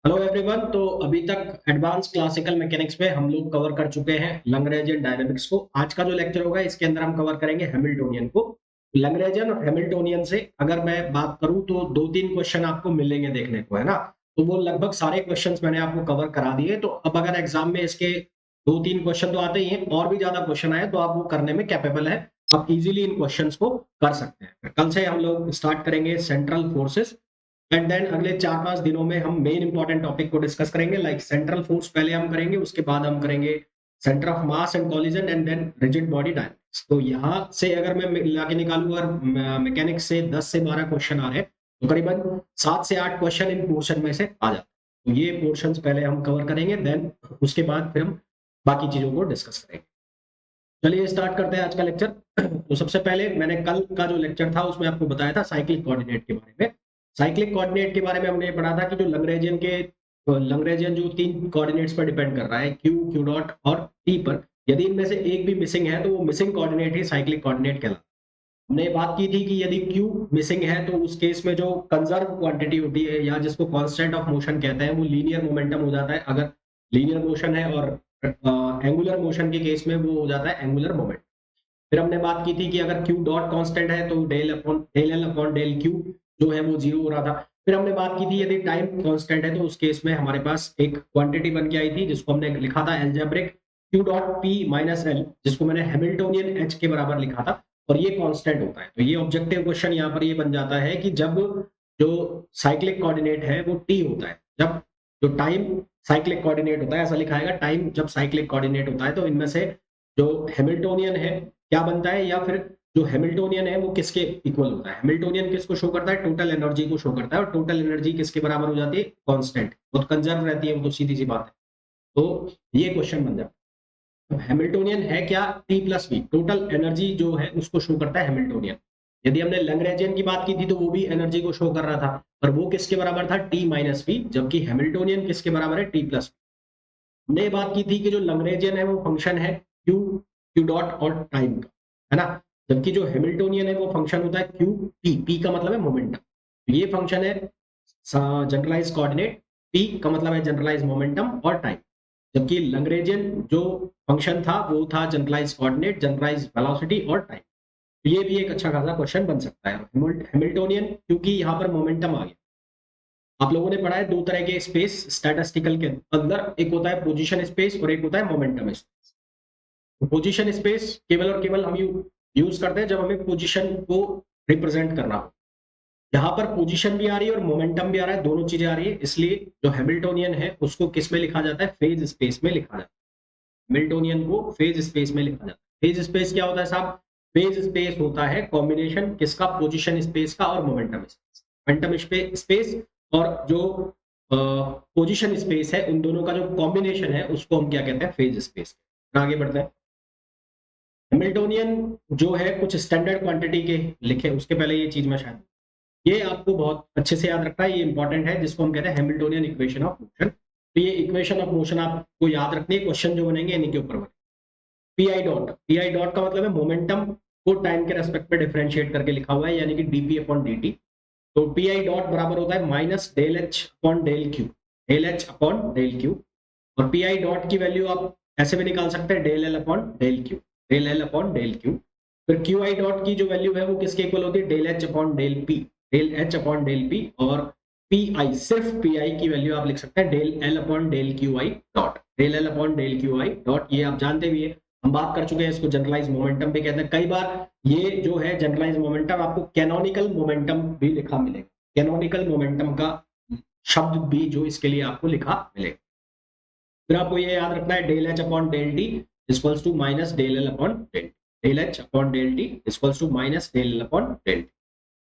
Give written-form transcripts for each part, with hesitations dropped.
Hello everyone. तो अभी तक एडवांस क्लासिकल मैकेनिक्स में हम लोग कवर कर चुके हैं लैग्रेंजियन डायनामिक्स को। आज का जो लेक्चर होगा इसके अंदर हम कवर करेंगे हैमिल्टोनियन को। लैग्रेंजियन और हैमिल्टोनियन से अगर मैं बात करूं तो दो तीन क्वेश्चन आपको मिलेंगे देखने को, है ना। तो वो लगभग सारे क्वेश्चंस मैंने आपको कवर करा दिए। तो अब अगर एग्जाम में इसके दो तीन क्वेश्चन तो आते ही हैं, और भी ज्यादा क्वेश्चन आए तो आप वो करने में कैपेबल है। आप इजीली इन क्वेश्चंस को कर सकते हैं। कल से हम लोग स्टार्ट करेंगे सेंट्रल फोर्सेस, एंड देन अगले 4-5 दिनों में हम मेन इंपॉर्टेंट टॉपिक को डिस्कस करेंगे। लाइक सेंट्रल फोर्स पहले हम करेंगे, उसके बाद हम करेंगे centre of mass and collision, and then rigid body dynamics. तो यहाँ से अगर मैं मिला के निकालूं और मैकेनिक्स से 10 से 12 क्वेश्चन आ रहे हैं, तो करीबन 7 से 8 क्वेश्चन इन पोर्शन में से आ जाते हैं। तो ये पोर्शन पहले हम कवर करेंगे, देन उसके बाद फिर हम बाकी चीजों को डिस्कस करेंगे। चलिए स्टार्ट करते हैं आज का लेक्चर। तो सबसे पहले मैंने कल का जो लेक्चर था उसमें आपको बताया था साइक्लिक कोऑर्डिनेट के बारे में। साइक्लिक कोऑर्डिनेट के बारे में हमने पढ़ा था कि जो लंग्रेजियन जो तीन कोऑर्डिनेट्स पर डिपेंड कर रहा है, क्यू डॉट और टी पर, यदि इनमें से एक भी मिसिंग है तो वो मिसिंग कोऑर्डिनेट ही साइक्लिक कोऑर्डिनेट कहलाता है। हमने बात की थी कि यदि क्यू मिसिंग है तो उस केस में जो कंजर्व क्वांटिटी होती है या जिसको कांस्टेंट ऑफ मोशन कहते हैं वो लीनियर मोमेंटम हो जाता है। अगर लीनियर मोशन है, और एंगुलर मोशन के केस में वो हो जाता है एंगुलर मोमेंट। फिर हमने बात की थी कि अगर क्यू डॉट कांस्टेंट है तो del L upon del Q जो है वो जीरो हो रहा था। फिर हमने बात की थी यदि टाइम कांस्टेंट है तो उस केस में हमारे पास एक क्वांटिटी बन के आई थी जिसको हमने लिखा था algebraic Q dot P minus L, जिसको मैंने हैमिल्टोनियन एच के बराबर लिखा था, और ये कांस्टेंट होता है। तो ये ऑब्जेक्टिव क्वेश्चन यहाँ पर ये बन जाता है कि जब जो साइक्लिक कोऑर्डिनेट है वो टी होता है, जब जो टाइम साइक्लिक कोऑर्डिनेट होता है, ऐसा लिखा है टाइम जब साइक्लिक कोऑर्डिनेट होता है, तो इनमें से जो हैमिल्टोनियन है क्या बनता है, या फिर जो हैमिल्टोनियन है वो किसके इक्वल होता है। हैमिल्टोनियन किसको शो करता है, टोटल एनर्जी को शो करता है, और टोटल एनर्जी किसके बराबर हो जाती है, कांस्टेंट, वो कंजर्व रहती है, वो तो सीधी सी बात है। तो ये क्वेश्चन बन जाता है। तो हैमिल्टोनियन है क्या, T plus V, total energy जो है उसको शो करता है हैमिल्टोनियन। यदि हमने लैग्रेंजियन की बात की थी तो वो भी एनर्जी को शो कर रहा था, पर वो किसके बराबर था, टी माइनस वी, जबकि हैमिल्टोनियन किसके बराबर है, टी प्लस। हमने ये बात की थी कि जो लैग्रेंजियन है वो फंक्शन है क्यू क्यू डॉट और टाइम का, है ना। जबकि जो हैमिल्टोनियन है वो फंक्शन होता है क्यू पी, पी का मतलब है मोमेंटम। ये फंक्शन है जनरलाइज कोऑर्डिनेट, पी का मतलब है जनरलाइज मोमेंटम और टाइम। जबकि लैग्रेंजियन जो फंक्शन था वो था जनरलाइज कोऑर्डिनेट, जनरलाइज वेलोसिटी और टाइम। तो ये भी एक अच्छा खासा क्वेश्चन बन सकता है। हैमिल्टोनियन क्योंकि यहाँ पर मोमेंटम आ गया। आप लोगों ने पढ़ा है दो तरह के स्पेस स्टैटिस्टिकल के अंदर, एक होता है पोजीशन स्पेस और एक होता है मोमेंटम स्पेस। पोजीशन स्पेस केवल और केवल हम यूज करते हैं जब हमें पोजीशन को रिप्रेजेंट करना हो। यहाँ पर पोजीशन भी आ रही है और मोमेंटम भी आ रहा है, दोनों चीजें आ रही है, इसलिए जो हैमिल्टोनियन है उसको किस में लिखा जाता है, फेज स्पेस में लिखा जाता है। हैमिल्टोनियन को फेज स्पेस में लिखा जाता है। फेज स्पेस क्या होता है साहब, फेज स्पेस होता है कॉम्बिनेशन किसका, पोजीशन स्पेस का और मोमेंटम स्पेस। मोमेंटम स्पेस और जो पोजीशन स्पेस है, उन दोनों का जो कॉम्बिनेशन है उसको हम क्या कहते हैं, फेज स्पेस। आगे बढ़ते हैं। हैमिल्टोनियन जो है कुछ स्टैंडर्ड क्वांटिटी के लिखे, उसके पहले ये चीज मैं शायद, ये आपको बहुत अच्छे से याद रखना है, ये इंपॉर्टेंट है, जिसको हम कहते हैं हैमिल्टोनियन इक्वेशन ऑफ मोशन। तो ये इक्वेशन ऑफ मोशन आपको याद रखनी है, क्वेश्चन जो बनेंगे इन्हीं के ऊपर बने। पी आई डॉट का मतलब है मोमेंटम को टाइम के रेस्पेक्ट में डिफरेंशिएट करके लिखा हुआ है, यानी कि डीपी अपॉन डी टी। तो पी आई डॉट बराबर होता है minus del H upon del Q, del H upon del Q. और पी आई डॉट की वैल्यू आप ऐसे भी निकाल सकते हैं, del L upon del Q, del L upon del Q. फिर क्यू आई डॉट की जो वैल्यू है वो किसके इक्वल होती है, del H upon del P, del H upon del P. और पी आई, सिर्फ पी आई की वैल्यू आप लिख सकते हैं del L upon del Q I dot, del L upon del Q I dot. ये आप जानते भी है, हम बात कर चुके हैं, इसको जनरलाइज मोमेंटम भी कहते हैं। कई बार ये जो है जनरलाइज मोमेंटम आपको कैनोनिकल मोमेंटम भी लिखा मिलेगा, कैनोनिकल मोमेंटम का शब्द भी जो इसके लिए आपको लिखा मिलेगा। फिर आपको ये याद रखना है del H upon del T equals to minus del L upon del, del H upon del T equals to minus del L upon del.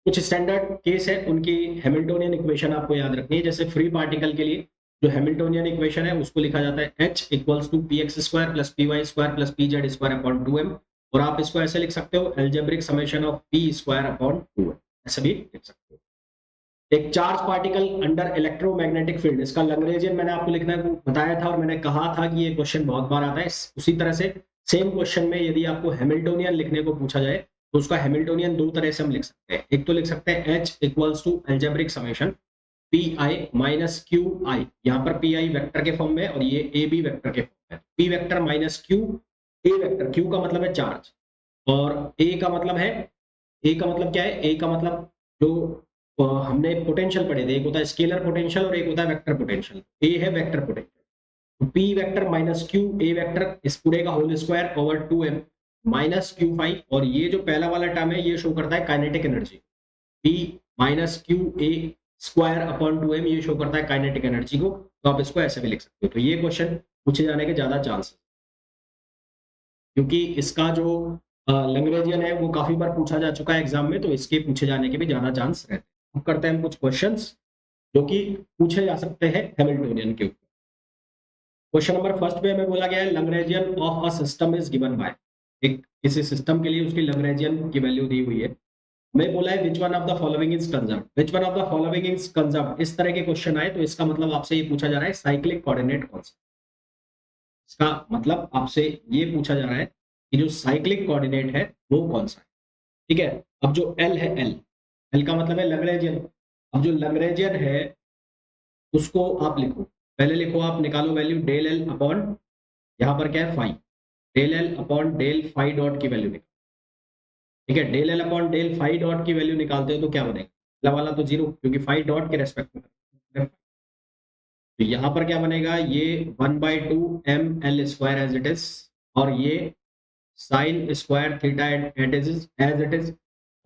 कुछ स्टैंडर्ड केस है उनकी हैमिल्टोनियन इक्वेशन आपको याद रखनी है। जैसे फ्री पार्टिकल के लिए जो हैमिल्टोनियन इक्वेशन है उसको लिखा जाता है h equals to P x square plus P Y square plus P Z square upon 2m। और आप इसको ऐसे लिख सकते हो, algebraic summation of P square upon 2m, ऐसे भी लिख सकते हो। एक charge particle under electromagnetic field, इसका लैग्रेंजियन मैंने आपको लिखना है बताया था, और मैंने कहा था कि ये क्वेश्चन बहुत बार आता है। उसी तरह से सेम क्वेश्चन में यदि आपको हैमिल्टोनियन लिखने को पूछा जाए तो उसका हैमिल्टोनियन दो तरह से हम लिख सकते हैं। एक तो लिख सकते हैं h equals to algebraic summation, P I minus Q I, यहाँ पर पी आई वेक्टर के फॉर्म में और ये ए बी वेक्टर के फॉर्म में। P vector minus Q, A vector, Q का मतलब है चार्ज और ए का मतलब है, ए का मतलब क्या है, ए का मतलब जो हमने पोटेंशियल पढ़े थे, एक होता है स्केलर पोटेंशियल और एक होता है वेक्टर पोटेंशियल। ए है वेक्टर पोटेंशियल, तो p vector minus Q A vector इस पूरे का whole square over 2m minus q five, और ये जो पहला वाला टर्म है ये शो करता है kinetic energy, P minus Q A square upon 2m, ये शो करता है काइनेटिक एनर्जी को। तो आप इसको ऐसे भी लिख सकते हो। तो ये क्वेश्चन पूछे जाने के ज्यादा चांस है, क्योंकि इसका जो लैंग्वेजियन है वो काफी बार पूछा जा चुका है एग्जाम में, तो इसके पूछे जाने के भी ज्यादा चांस रहते हैं। अब करते हैं कुछ क्वेश्चंस जो कि पूछे जा सकते हैं हैमिल्टोनियन के ऊपर। क्वेश्चन नंबर फर्स्ट पे हमें बोला गया है Lagrangian of a system is given by, एक किसी सिस्टम के लिए उसकी लैग्रेंजियन की वैल्यू दी हुई है। मैं बोला है which one of the following is conserved, which one of the following is conserved, इस तरह के क्वेश्चन आए तो इसका मतलब आपसे ये पूछा जा रहा है साइक्लिक कोऑर्डिनेट कौन सा। इसका मतलब आपसे ये पूछा जा रहा है कि जो साइक्लिक कोऑर्डिनेट है वो कौन सा है। ठीक है, अब जो एल है, एल, एल का मतलब है लैग्रेंजियन। अब जो लैग्रेंजियन है उसको आप लिखो, पहले लिखो आप, निकालो वैल्यू डेल एल अपॉन, यहाँ पर क्या है phi, del L upon del phi dot की वैल्यू निकालो। ठीक है, del L upon del phi dot की वैल्यू निकालते हो तो क्या बनेगा, पहला वाला तो जीरो, क्योंकि फाई डॉट के रेस्पेक्ट में। तो यहाँ पर क्या बनेगा, ये 1/2 ml² एज इट इज, और ये sine square theta as it is.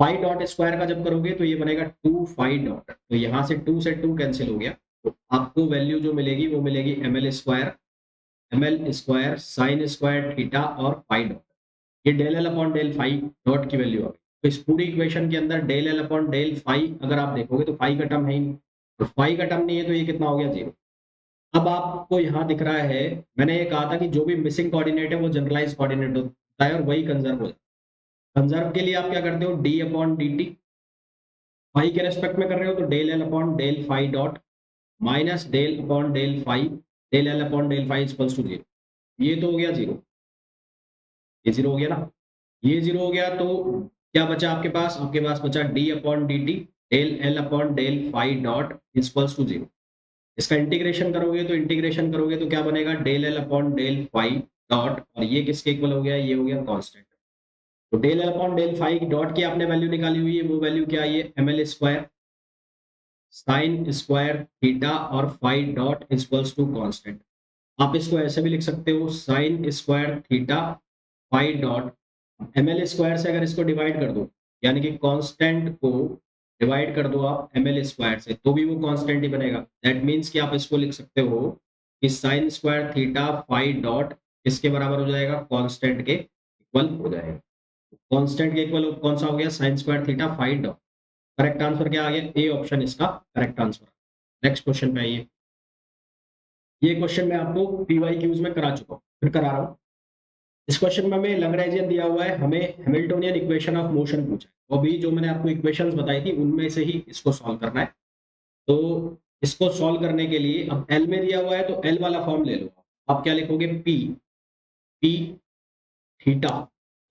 Phi dot square का जब करोगे तो ये बनेगा 2 फाई डॉट, तो यहाँ से 2 से 2 कैंसिल हो गया, तो आपको वैल्यू जो मिलेगी वो मिलेगी ml² साइन स्क्वायर थीटा और फाई डॉट। ये del L upon del phi dot की वैल्यू आ गई। तो इस पूरी इक्वेशन के अंदर del L upon del phi अगर आप देखोगे तो फाई का टर्म है ही नहीं, तो फाई का टर्म नहीं है तो ये कितना हो गया, जीरो। अब आपको यहाँ दिख रहा है, मैंने ये कहा था कि जो भी मिसिंग कोऑर्डिनेट है वो जनरलाइज कोऑर्डिनेट होता है और वही कंजर्व होता है। कंजर्व के लिए आप क्या करते हो, D upon D T, phi के रेस्पेक्ट में कर रहे हो तो del L upon del phi dot minus del upon del phi, del L upon del phi equals to zero. ये तो हो गया जीरो, ये जीरो हो गया ना, ये जीरो हो गया, तो क्या बचा आपके पास, आपके पास बचा D upon D T del L upon del phi dot equals to zero. इसका इंटीग्रेशन करोगे तो क्या बनेगा, del L upon del phi dot, और ये किसके इक्वल हो गया, ये हो गया कांस्टेंट। तो del L upon del phi dot की आपने वैल्यू निकाली हुई है, वो वैल्यू क्या आई है, ml square sine square theta और phi dot equals to constant. आप इसको ऐसे भी लिख सकते हो, sine square theta phi dot, ml square से अगर इसको डिवाइड कर दो, यानी कि कांस्टेंट को डिवाइड कर दो आप ml स्क्वायर से, तो भी वो कांस्टेंट ही बनेगा। दैट मीन्स कि आप इसको लिख सकते हो कि sine square theta phi dot इसके बराबर हो जाएगा, कांस्टेंट के इक्वल हो जाएगा। कांस्टेंट के इक्वल कौन सा हो गया, sine square theta phi dot. Correct answer क्या आ गया, ए ऑप्शन इसका करेक्ट आंसर। नेक्स्ट क्वेश्चन पे आइए। ये क्वेश्चन मैं आपको पीवाई क्यूज में करा चुका हूँ, फिर करा रहा हूँ। इस क्वेश्चन में हमें लैग्रेंजियन दिया हुआ है, हमें हैमिल्टोनियन इक्वेशन ऑफ मोशन पूछा है, अभी जो मैंने आपको इक्वेशंस बताई थी उनमें से ही इसको सॉल्व करना है। तो इसको सॉल्व करने के लिए अब एल में दिया हुआ है तो एल वाला फॉर्म ले लो। आप क्या लिखोगे, पी, पी थीटा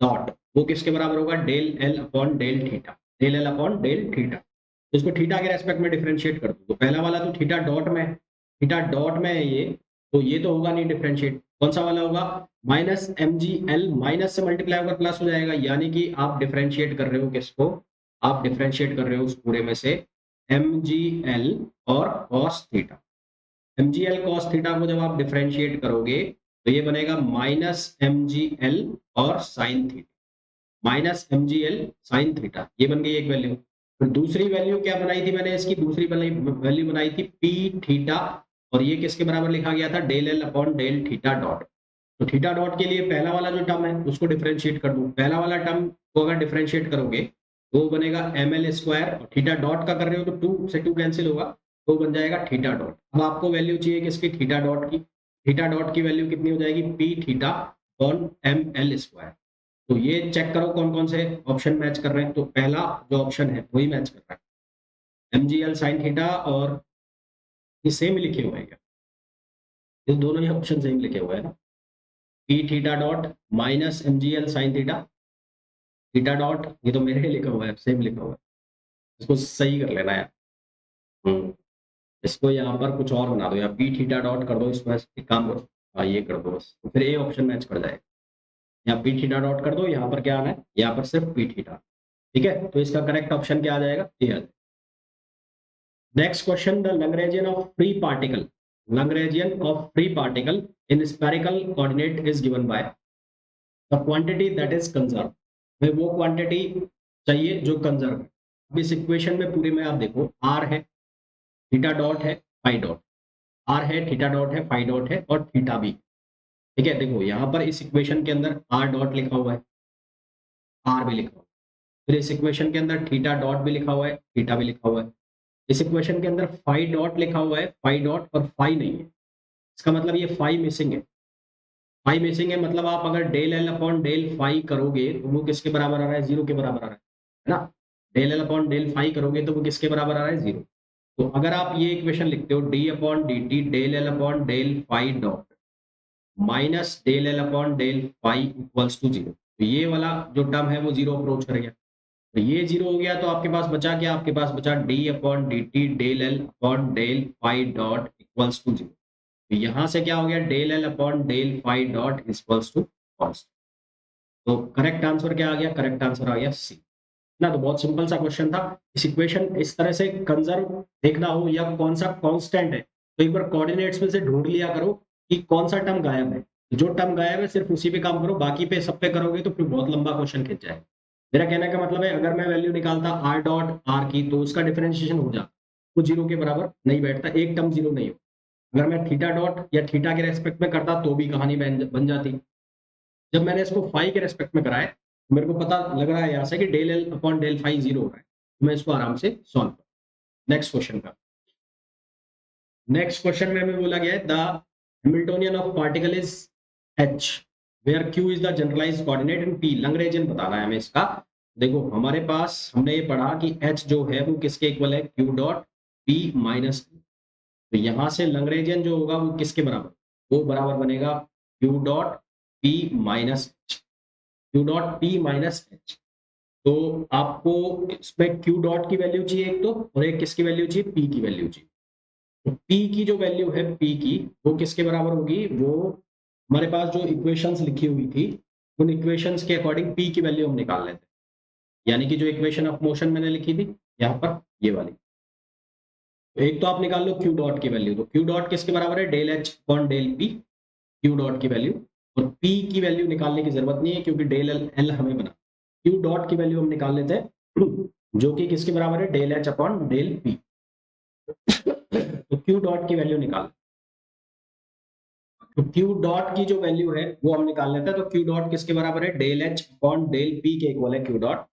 डॉट, वो किसके बराबर होगा, del L upon del theta, del L upon del theta. तो इसको थीटा के रेस्पेक्ट में डिफरेंशिएट कर दो, तो पहला वाला तो थीटा डॉट में है, थीटा डॉट में है ये, तो ये तो होगा नहीं डिफरेंशिएट, कौन सा वाला होगा, minus M G L, minus से मल्टीप्लाई होकर प्लस हो जाएगा, यानी कि आप डिफरेंशिएट कर रहे हो किसको, आप डिफरेंशिएट कर रहे हो उस पूरे में से एम जी एल और cos theta. M G L cos theta को जब आप डिफरेंशिएट करोगे तो ये बनेगा माइनस एम जी एल और sine theta, minus M G L sine theta, ये बन गई एक वैल्यू। फिर दूसरी वैल्यू क्या बनाई थी मैंने, इसकी दूसरी वैल्यू बनाई थी पी थीटा, और ये किसके बराबर लिखा गया था, del L upon del theta dot. तो थीटा डॉट के लिए पहला वाला जो टर्म है उसको डिफरेंशिएट कर दो, पहला वाला टर्म को अगर डिफरेंशिएट करोगे तो वो बनेगा एम एल स्क्वायर, और थीटा डॉट का कर रहे हो तो 2 से 2 कैंसिल होगा, तो बन जाएगा थीटा डॉट। अब आपको वैल्यू चाहिए किसकी, थीटा डॉट की, थीटा डॉट की वैल्यू कितनी हो जाएगी, P theta upon M L square. तो ये चेक करो कौन कौन से ऑप्शन मैच कर रहे हैं, तो पहला जो ऑप्शन है वही मैच कर रहा है, M G L sine theta, और ये सेम लिखे हुए हैं क्या, ये दोनों ही ऑप्शन सेम लिखे हुए हैं ना, P theta dot minus M G L sine theta, theta dot, ये तो मेरे ही लिखा हुआ है, सेम लिखा हुआ है, इसको सही कर लेना है। इसको यहाँ पर कुछ और बना दो, या पी थीटा डॉट कर दो, इसको एक काम करो, ये कर दो बस, तो फिर ए ऑप्शन मैच कर जाएगा। यहाँ पी थीटा डॉट कर दो, यहाँ पर क्या आना है, यहाँ पर सिर्फ पी थीटा। ठीक है, तो इसका करेक्ट ऑप्शन क्या आ जाएगा, ये आ जाएगा। Next question, the Lagrangian of free particle, Lagrangian of free particle in spherical coordinate is given by the quantity that is conserved। में वो क्वांटिटी चाहिए जो कंजर्व है। अब इस इक्वेशन में पूरे में आप देखो, आर है, थीटा डॉट है, फाई डॉट, आर है, थीटा डॉट है, फाई डॉट है, और थीटा भी। ठीक है, देखो यहाँ पर इस इक्वेशन के अंदर आर डॉट लिखा हुआ है, आर भी लिखा हुआ है, फिर इस इक्वेशन के अंदर थीटा डॉट भी लिखा हुआ है, थीटा भी लिखा हुआ है। इस इक्वेशन के अंदर फाई डॉट लिखा हुआ है, फाई डॉट और फाई नहीं है, इसका मतलब ये फाई मिसिंग है। फाई मिसिंग है मतलब आप अगर del L upon del phi करोगे तो वो किसके बराबर आ रहा है, जीरो के बराबर आ रहा है ना। Del L upon del phi करोगे तो वो किसके बराबर आ रहा है, जीरो। तो अगर आप ये इक्वेशन लिखते हो, D upon D T del L upon del phi dot minus del L upon del phi equals to zero, तो ये वाला जो टर्म है वो जीरो अप्रोच कर गया। तो ये जीरो हो गया, तो आपके पास बचा क्या, आपके पास बचा D upon D T del L upon del phi dot equals to zero. तो यहाँ से क्या हो गया, del L upon del phi dot equals to constant. तो करेक्ट आंसर क्या आ गया, करेक्ट आंसर आ गया सी ना। तो बहुत सिंपल सा क्वेश्चन था। इस इक्वेशन इस तरह से कंजर्व देखना हो या कौन सा कांस्टेंट है, तो एक बार कोऑर्डिनेट्स में से ढूंढ लिया करो कि कौन सा टर्म गायब है। जो टर्म गायब है सिर्फ उसी पे काम करो, बाकी पे सब पे करोगे तो फिर बहुत लंबा क्वेश्चन खिंच जाएगा। मेरा कहने का मतलब है, अगर मैं वैल्यू निकालता आर डॉट आर की, तो उसका डिफरेंशिएशन हो जाता, वो जीरो के बराबर नहीं बैठता, एक टर्म जीरो नहीं हो। अगर मैं थीटा डॉट या थीटा के रेस्पेक्ट में करता तो भी कहानी बन जाती। जब मैंने इसको फाई के रेस्पेक्ट में कराया, मेरे को पता लग रहा है यहाँ से कि del L upon del phi zero हो रहा है, तो मैं इसको आराम से सॉल्व कर। नेक्स्ट क्वेश्चन का, नेक्स्ट क्वेश्चन में हमें बोला गया है, the Hamiltonian of particle is H where Q is the generalized coordinate in P. Lagrangian बताना है हमें इसका। देखो हमारे पास हमने ये पढ़ा कि एच जो है वो किसके इक्वल है, क्यू डॉट पी माइनस। तो यहाँ से लैग्रेंजियन जो होगा वो किसके बराबर, वो बराबर बनेगा Q dot P minus H, Q dot P minus H. तो आपको इसमें क्यू डॉट की वैल्यू चाहिए एक तो, और एक किसकी वैल्यू चाहिए, पी की वैल्यू चाहिए। तो पी की जो वैल्यू है, पी की, वो किसके बराबर होगी, वो हमारे पास जो इक्वेशंस लिखी हुई थी उन इक्वेशंस के अकॉर्डिंग पी की वैल्यू हम निकाल लेते हैं। यानी कि जो इक्वेशन ऑफ मोशन मैंने लिखी थी यहाँ पर, ये वाली। तो एक तो आप निकाल लो क्यू डॉट की वैल्यू, तो क्यू डॉट किसके बराबर है, del H upon del P, Q dot की वैल्यू। और पी की वैल्यू निकालने की जरूरत नहीं है क्योंकि डेल एल एल हमें बना, क्यू डॉट की वैल्यू हम निकाल लेते हैं जो कि किसके बराबर है, del H upon del P. तो क्यू डॉट की वैल्यू निकाल, तो क्यू डॉट की जो वैल्यू है वो हम निकाल लेते हैं। तो क्यू डॉट किसके बराबर है, del H upon del P के इक्वल है क्यू डॉट।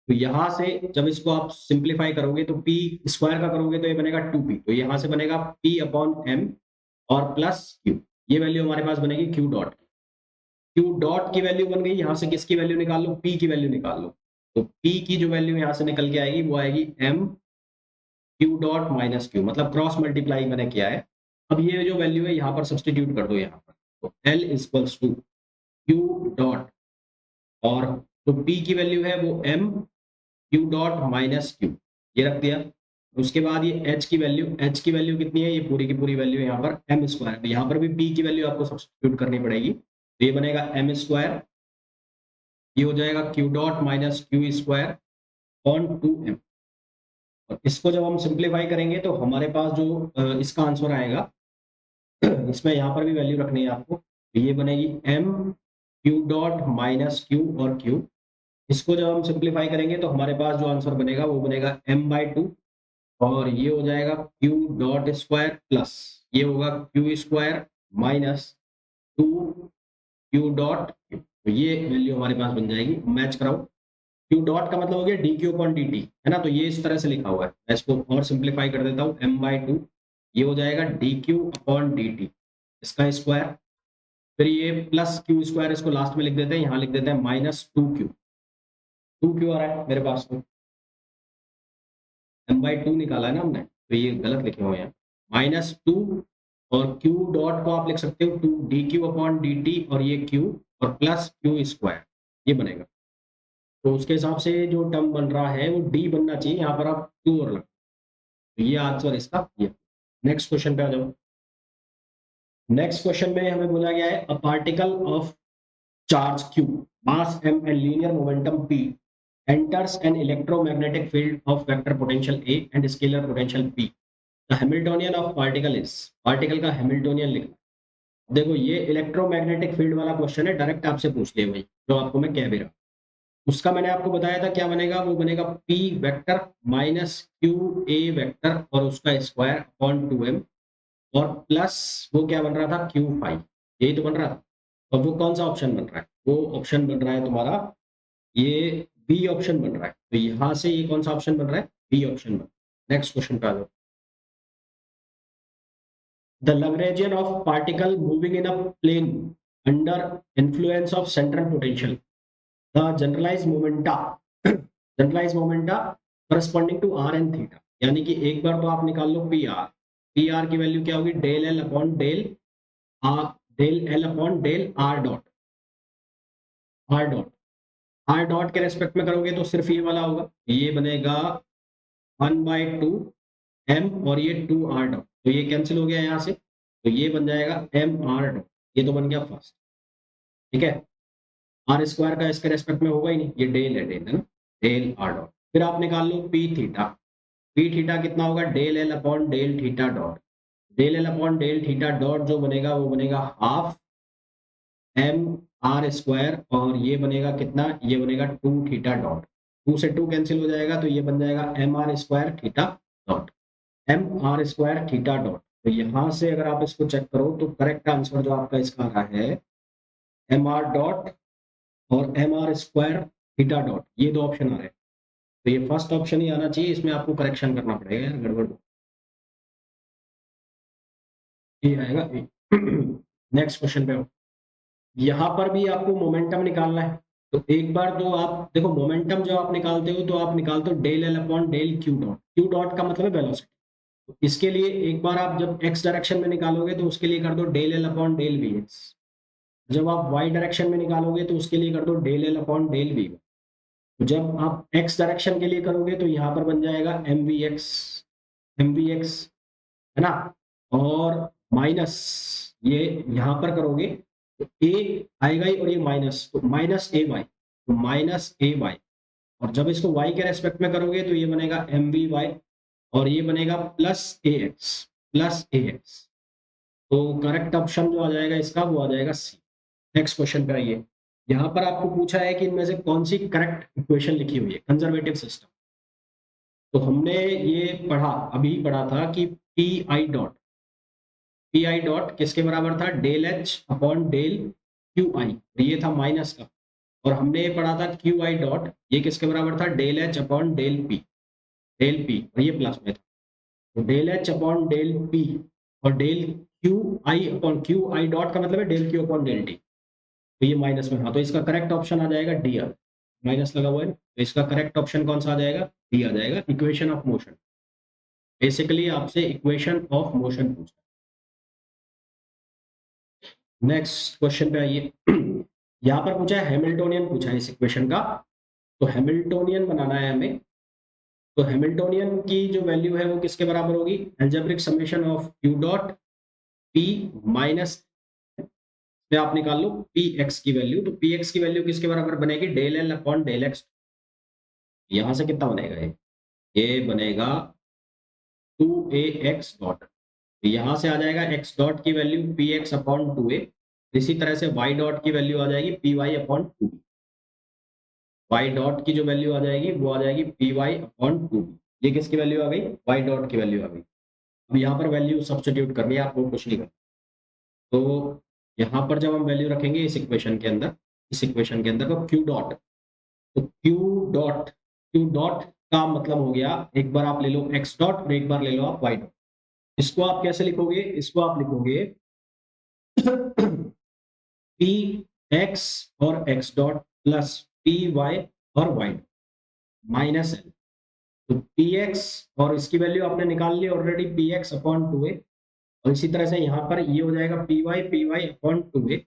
तो यहाँ से जब इसको आप सिंप्लीफाई करोगे तो पी स्क्वायर का करोगे तो ये बनेगा 2p, तो यहाँ से बनेगा p अपॉन m और प्लस q। ये वैल्यू हमारे पास बनेगी क्यू डॉट। क्यू डॉट की वैल्यू बन गई, यहाँ से किसकी वैल्यू निकाल लो, p की वैल्यू निकाल लो। तो p की जो वैल्यू यहाँ से निकल के आएगी वो आएगी m Q dot minus Q, मतलब क्रॉस मल्टीप्लाई मैंने किया है। अब ये जो वैल्यू है यहाँ पर सब्सटीट्यूट कर दो यहाँ पर, तो L equals to Q dot, और तो p की वैल्यू है वो m Q dot minus Q, ये रख दिया। उसके बाद ये h की वैल्यू कितनी है, ये पूरी की पूरी वैल्यू यहाँ पर m स्क्वायर, यहाँ पर भी p की वैल्यू आपको सब्सटीट्यूट करनी पड़ेगी, तो ये बनेगा m स्क्वायर, ये हो जाएगा Q dot minus Q square on 2m। और इसको जब हम सिंप्लीफाई करेंगे तो हमारे पास जो इसका आंसर आएगा, इसमें यहाँ पर भी वैल्यू रखनी है आपको, तो ये बनेगी m Q dot minus Q और q। इसको जब हम सिंप्लीफाई करेंगे तो हमारे पास जो आंसर बनेगा वो बनेगा m/2, और ये हो जाएगा क्यू डॉट स्क्वायर प्लस ये होगा Q square minus 2 Q dot, तो ये वैल्यू हमारे पास बन जाएगी। मैच कराओ, क्यू डॉट का मतलब हो गया D Q upon D T, है ना। तो ये इस तरह से लिखा हुआ है, मैं इसको और सिंप्लीफाई कर देता हूँ, m/2, ये हो जाएगा D Q upon D T, इसका स्क्वायर, फिर ये प्लस क्यू स्क्वायर, इसको लास्ट में लिख देते हैं, यहाँ लिख देते हैं -2q। 2q आ रहा है मेरे पास में, m/2 निकाला है ना हमने, तो ये गलत लिखे हुए हैं, -2, और q डॉट को आप लिख सकते हो 2 D Q upon D T, और ये q और प्लस क्यू स्क्वायर, ये बनेगा। तो उसके हिसाब से जो टर्म बन रहा है वो d बनना चाहिए, यहाँ पर आप 2 और लग, तो ये आंसर इसका ये। नेक्स्ट क्वेश्चन पे आ जाओ। नेक्स्ट क्वेश्चन में हमें बोला गया है a particle of charge q, mass m and linear momentum p enters an electromagnetic field of vector potential a and scalar potential p. The Hamiltonian of particle is, particle का Hamiltonian लिखना। देखो ये electromagnetic field वाला question है, direct आपसे पूछ लिया भाई, जो आपको मैं कह भी रहा हूँ। उसका मैंने आपको बताया था क्या बनेगा, वो बनेगा p vector minus Q A vector और उसका स्क्वायर अपॉन 2m, और प्लस वो क्या बन रहा था, क्यू फाइव, यही तो बन रहा था। और वो कौन सा ऑप्शन बन रहा है, वो ऑप्शन बन रहा है तुम्हारा ये बी ऑप्शन बन रहा है। तो यहां से ये कौन सा ऑप्शन बन रहा है, बी ऑप्शन बन। नेक्स्ट क्वेश्चन पे आ जाओ। The Lagrangian of particle moving in a plane under influence of central potential, the generalized momenta corresponding to r and theta। यानी कि एक बार तो आप निकाल लो पी आर की वैल्यू क्या होगी, del L upon del R dot के रेस्पेक्ट में करोगे तो सिर्फ ये वाला होगा, ये बनेगा 1/2 m और ये 2r डॉट, तो ये कैंसिल हो गया यहाँ से, तो ये बन जाएगा mr डॉट, ये तो बन गया फर्स्ट। ठीक है, आर स्क्वायर का इसके रेस्पेक्ट में होगा ही नहीं, ये डेल है ना, डेल आर डॉट। फिर आप निकाल लो पी थीटा कितना होगा, del L upon del theta dot, del L upon del theta dot जो बनेगा वो बनेगा हाफ एम आर स्क्वायर, और ये बनेगा कितना, ये बनेगा 2 थीटा डॉट, 2 से 2 कैंसिल हो जाएगा, तो ये बन जाएगा M R square theta dot, M R square theta dot. तो यहाँ से अगर आप इसको चेक करो तो करेक्ट आंसर जो आपका इसका आ रहा है एम आर डॉट और M R square theta dot, ये दो ऑप्शन आ रहे हैं। तो ये फर्स्ट ऑप्शन ही आना चाहिए, इसमें आपको करेक्शन करना पड़ेगा यार, गड़बड़ ये आएगा। नेक्स्ट क्वेश्चन पे यहाँ पर भी आपको मोमेंटम निकालना है। तो एक बार तो आप देखो, मोमेंटम जो आप निकालते हो तो आप निकालते हो del L upon del Q dot का मतलब है वेलोसिटी। तो इसके लिए एक बार आप जब एक्स डायरेक्शन में निकालोगे तो उसके लिए कर दो del L upon del V X, जब आप वाई डायरेक्शन में निकालोगे तो उसके लिए कर दो del L upon del V Y. तो जब आप एक्स डायरेक्शन के लिए करोगे तो यहाँ पर बन जाएगा एम वी एक्स, है ना, और माइनस ये यहाँ पर करोगे तो ए आएगा ही, और ये माइनस, तो माइनस ए वाई, तो माइनस ए वाई, और जब इसको वाई के रेस्पेक्ट में करोगे तो ये बनेगा एम वी वाई, और ये बनेगा प्लस ए एक्स। तो करेक्ट ऑप्शन जो आ जाएगा इसका वो आ जाएगा सी। नेक्स्ट क्वेश्चन पे आइए। यहाँ पर आपको पूछा है कि इनमें से कौन सी करेक्ट इक्वेशन लिखी हुई है कंजर्वेटिव सिस्टम। तो हमने ये अभी पढ़ा था कि पी आई डॉट किसके बराबर था, del H upon del Q I, ये था माइनस का। और हमने ये पढ़ा था क्यू आई डॉट, ये किसके बराबर था, del H upon del P, और ये प्लस में था। तो del H upon del P और डेल क्यू आई डॉट का मतलब है del Q upon del T, तो ये माइनस में था, तो इसका करेक्ट ऑप्शन आ जाएगा डी आर, माइनस लगा हुआ है, तो इसका करेक्ट ऑप्शन कौन सा आ जाएगा, डी आ जाएगा, इक्वेशन ऑफ मोशन। बेसिकली आपसे इक्वेशन ऑफ मोशन पूछा। नेक्स्ट क्वेश्चन पे आइए। यहाँ पर पूछा है हैमिल्टोनियन, पूछा है इस इक्वेशन का। तो हैमिल्टोनियन बनाना है हमें। तो हैमिल्टोनियन की जो वैल्यू है वो किसके बराबर होगी, algebraic summation of Q dot P minus, पे आप निकाल लो पी एक्स की वैल्यू। तो पी एक्स की वैल्यू किसके बराबर बनेगी, del L upon del X. यहाँ से कितना बनेगा, ये बनेगा 2ax डॉट, यहाँ से आ जाएगा x डॉट की value P x upon 2a। इसी तरह से y डॉट की वैल्यू आ जाएगी P Y upon 2b, y dot की जो वैल्यू आ जाएगी वो आ जाएगी पी वाई अपॉन 2b। ये किसकी वैल्यू आ गई, y डॉट की वैल्यू आ गई। अब यहाँ पर वैल्यू सब्स्टिट्यूट करनी है आपको, कुछ नहीं करना। तो यहाँ पर जब हम वैल्यू रखेंगे इस इक्वेशन के अंदर तो क्यू डॉट का मतलब हो गया, एक बार आप ले लो x डॉट और एक बार ले लो आप y डॉट। इसको आप कैसे लिखोगे, इसको आप लिखोगे पी एक्स और x dot plus P y और वाई डॉट माइनस एल। तो पी एक्स और इसकी वैल्यू आपने निकाल ली already, p x upon 2a, और इसी तरह से यहाँ पर ये हो जाएगा P Y upon 2a।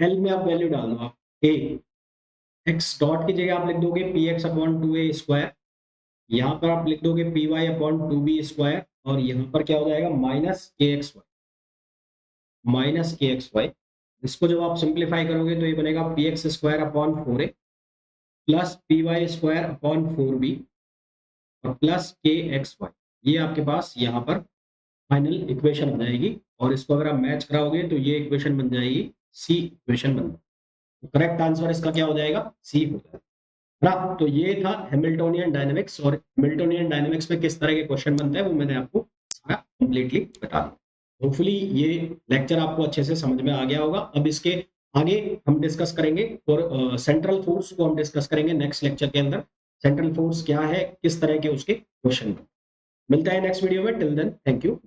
L में आप वैल्यू डाल दो, आप ए एक्स डॉट की जगह आप लिख दोगे P x upon 2a square, यहाँ पर आप लिख दोगे P Y upon two B square, और यहाँ पर क्या हो जाएगा माइनस के एक्स वाई। इसको जब आप सिंप्लीफाई करोगे तो ये बनेगा p x square upon four a plus P Y square upon four b और प्लस के एक्स वाई। ये आपके पास यहाँ पर फाइनल इक्वेशन बन जाएगी, और इसको अगर आप मैच कराओगे तो ये इक्वेशन बन जाएगी सी इक्वेशन बन जाएगी। करेक्ट आंसर इसका क्या हो जाएगा, सी हो जाएगा ना। तो ये था हैमिल्टोनियन डायनेमिक्स, और हैमिल्टोनियन डायनेमिक्स में किस तरह के क्वेश्चन बनते हैं वो मैंने आपको सारा कंप्लीटली बता दिया। होपफुली ये लेक्चर आपको अच्छे से समझ में आ गया होगा। अब इसके आगे हम डिस्कस करेंगे, और सेंट्रल फोर्स को हम डिस्कस करेंगे नेक्स्ट लेक्चर के अंदर। सेंट्रल फोर्स क्या है, किस तरह के उसके क्वेश्चन। मिलता है नेक्स्ट वीडियो में। Till then thank you.